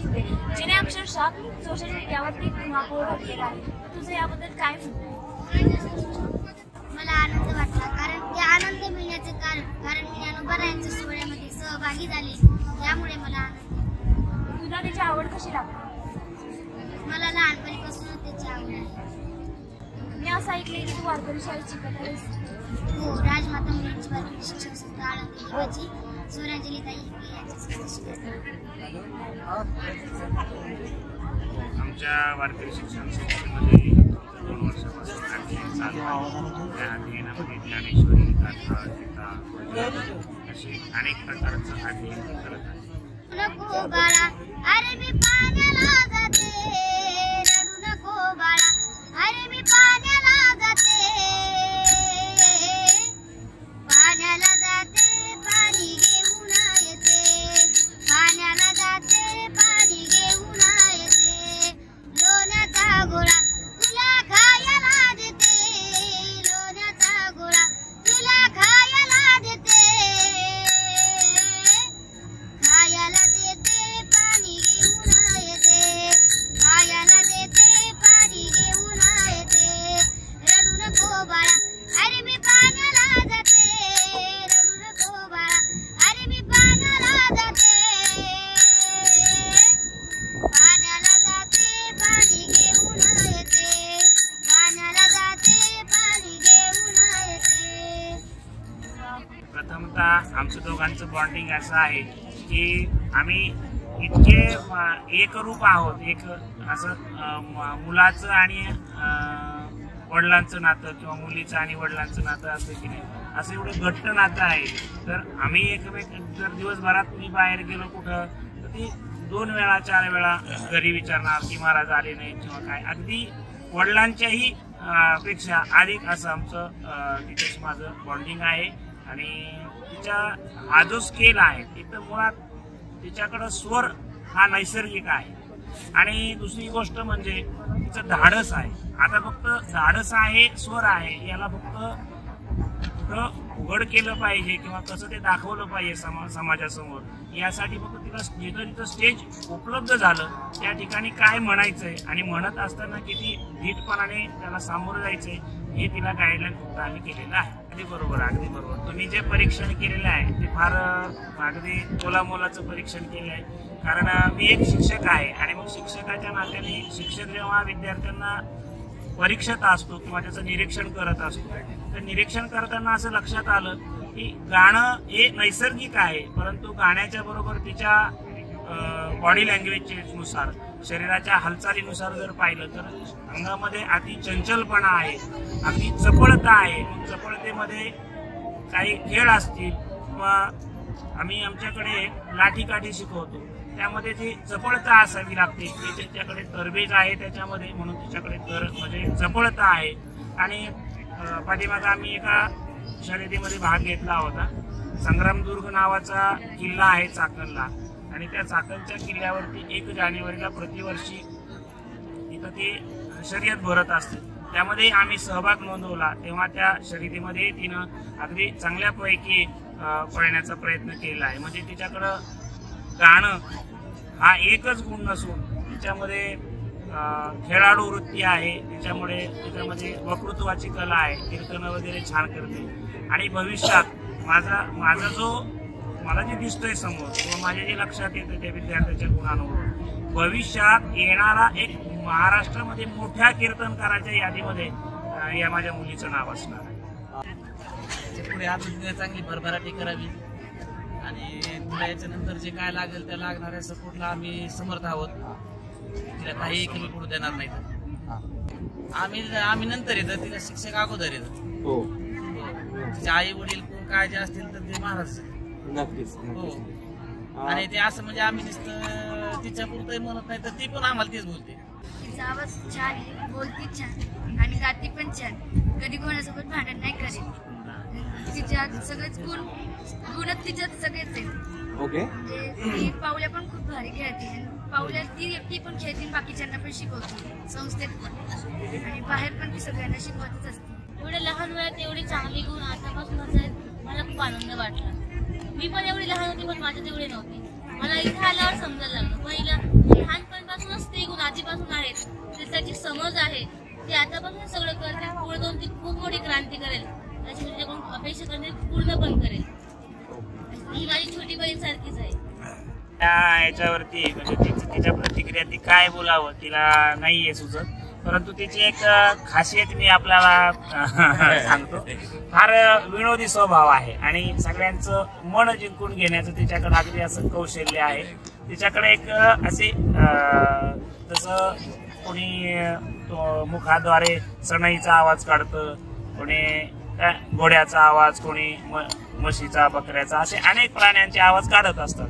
शिकते, जिने अक्षरशः सोशल मीडियावरती महापौर घडलेला आहे. तुझं याबद्दल काय म्हणणं? मला आनंद वाटला, कारण ते आनंद मिळण्याचे कारण मी ज्ञानोबा सोहळ्यामध्ये सहभागी झाले, त्यामुळे मला आनंद. तुला त्याची आवड कशी लागते? मला लहानपणीपासून त्याची आवड आहे. मी असं ऐकले की तू वारकरी शाळेत शिकत आहेस. हो, राजमाता मुलींची वारकरी शिक्षक संस्था आळंदी देवाची सूर्यांजलीताई यांच्या संस्था शिकत. आमच्या वारकरी शिक्षण संस्थेमध्ये 2 वर्षापासून अध्ययन चालू आहे. त्या अध्ययनामध्ये ज्ञानेश्वरी, गाथा, गीता असे अनेक प्रकारचं अध्ययन करत आहे. नको बाळा, अरे मी पाण्याला जाते, रडू नको बाळा, अरे मी पाण्याला जाते, पाण्याला जाते पाणी घेऊन येते, पाण्याला जाते पाणी घेऊन येते, लोण्याचा गोळा तुला खायला देते, लोण्याचा गोळा तुला खायला देते, खायला देते पाणी घेऊन येते, खायला देते पाणी घेऊन येते, रडू नको बाळा, अरे मी पाण्याला जाते, रडू नको बाळा, अरे मी पाण्याला जाते, पाण्याला जाते पाणी घेऊन येते, पाण्याला जाते पाणी घेऊन येते. प्रथमतः आमचं दोघांचं बॉन्डिंग असं आहे की आम्ही इतके एकरूप आहोत. एक असं मुलाचं आणि वडिलांचं नातं किंवा मुलीचं आणि वडिलांचं नातं असं की नाही, असं एवढं घट्ट नातं आहे. तर आम्ही एकमेक जर दिवसभरात मी बाहेर गेलो कुठं तर ती 2 वेळा 4 वेळा घरी विचारणार की महाराज आले नाही किंवा काय, अगदी वडिलांच्याही पेक्षा अधिक असं आमचं तिच्याशी माझं बॉन्डिंग आहे. आणि तिच्या हा जो स्केल आहे तिथं मुळात तिच्याकडं स्वर हा नैसर्गिक आहे. आणि दुसरी गोष्ट म्हणजे तिचं धाडस आहे. आता फक्त धाडस आहे, स्वर आहे, याला फक्त कुठं उघड केलं पाहिजे किंवा कसं ते दाखवलं पाहिजे समाजासमोर, यासाठी फक्त तिला जिथं जिथं स्टेज उपलब्ध झालं त्या ठिकाणी काय म्हणायचंय आणि म्हणत असताना किती धीटपणाने त्याला सामोरं जायचंय हे तिला गाईडलाईन फक्त आम्ही केलेलं आहे. अगदी बरोबर, अगदी बरोबर. तुम्ही जे परीक्षण केलेलं आहे ते फार अगदी मोलाचं परीक्षण केलं आहे. कारण मी एक शिक्षक आहे आणि मग शिक्षकाच्या नात्याने शिक्षक जेव्हा विद्यार्थ्यांना परीक्षेत असतो किंवा त्याचं निरीक्षण करत असतो तर निरीक्षण करताना असं लक्षात आलं की गाणं हे नैसर्गिक आहे, परंतु गाण्याच्या बरोबर तिच्या बॉडी लँग्वेजनुसार शरीराच्या हालचालीनुसार जर पाहिलं तर अंगामध्ये अति चंचलपणा आहे, अगदी चपळता आहे. मग चपळतेमध्ये काही खेळ असतील किंवा आम्ही आमच्याकडे लाठीकाठी शिकवतो त्यामध्ये जी चपळता असावी लागते की त्याच्याकडे तरबेज आहे त्याच्यामध्ये, म्हणून तिच्याकडे म्हणजे चपळता आहे. आणि पाठीमागं आम्ही एका शर्यतीमध्ये भाग घेतला होता. संग्रामदुर्ग नावाचा किल्ला आहे चाकणला आणि त्या चाकणच्या किल्ल्यावरती 1 जानेवारीला प्रतिवर्षी तिथं ती शर्यत भरत असते. त्यामध्ये आम्ही सहभाग नोंदवला. तेव्हा त्या शर्यतीमध्ये तिनं अगदी चांगल्यापैकी पळण्याचा प्रयत्न केला आहे. म्हणजे तिच्याकडं गाणं हा एकच गुण नसून तिच्यामध्ये खेळाडू वृत्ती आहे, तिच्यामध्ये वक्तृत्वाची कला आहे, कीर्तन वगैरे छान करते. आणि भविष्यात माझा जो मला जे दिसतोय समोर किंवा माझ्या जे लक्षात येतं त्या विद्यार्थ्याच्या गुणांवर भविष्यात येणारा एक महाराष्ट्रामध्ये मोठ्या कीर्तनकाराच्या यादीमध्ये या माझ्या मुलीचं नाव असणार आहे. पुढे अजून चांगली भरभराटी करावी आणि तिला याच्यानंतर जे काय लागेल त्या लागणाऱ्या सपोर्टला आम्ही समर्थ आहोत. तिला काही कमी पडू देणार नाही. आम्ही नंतर येतं, तिला शिक्षक अगोदर येतं. तिचे आई वडील कोण काय जे असतील तर ते महाराज नक्कीच. हो. आणि ते असं म्हणजे आम्ही नुसतं तिच्या पुरतं म्हणत नाही तर ती पण आम्हाला तेच बोलते. तिचा आवाज छान आहे, बोलती छान आणि गाती पण छान. कधी कोणासोबत भांडण नाही करेल. तिच्यात सगळेच गुणच तिच्यात सगळेच आहेत. ओके. ती पावल्या पण खूप भारी खेळते. पावल्या ती एकटी पण खेळते, बाकीच्यांना पण शिकवते संस्थेत पण आणि बाहेर पण ती सगळ्यांना शिकवतच असते. एवढ्या लहान वयात एवढे चांगले गुण आतापासून मला खूप आनंद वाटला. मी पण एवढी लहान होती पण माझ्यात एवढे नव्हते. मला इथे आल्यावर समजायला लागलं. पहिला लहानपणापासूनच ते गुण आधीपासून आहेत, त्याची समज आहे, ते आतापासून सगळं करते. पुढे जाऊन ती खूप मोठी क्रांती करेल, त्याची तुझ्याकडून अपेक्षा करणे पूर्ण पण करेल. ही माझी छोटी बहीण सारखीच आहे. त्या याच्यावरती म्हणजे तिच्या प्रतिक्रिया ती काय बोलावं तिला नाहीये सुचत, परंतु तिची एक खासियत मी आपल्याला सांगतो. फार विनोदी स्वभाव आहे आणि सगळ्यांचं मन जिंकून घेण्याचं तिच्याकडे अगदी असं कौशल्य आहे. तिच्याकडे एक असे जसं कोणी मुखाद्वारे सनईचा आवाज काढतं, कोणी घोड्याचा आवाज, कोणी म्हशीचा, बकऱ्याचा, असे अनेक प्राण्यांचे आवाज काढत असतात.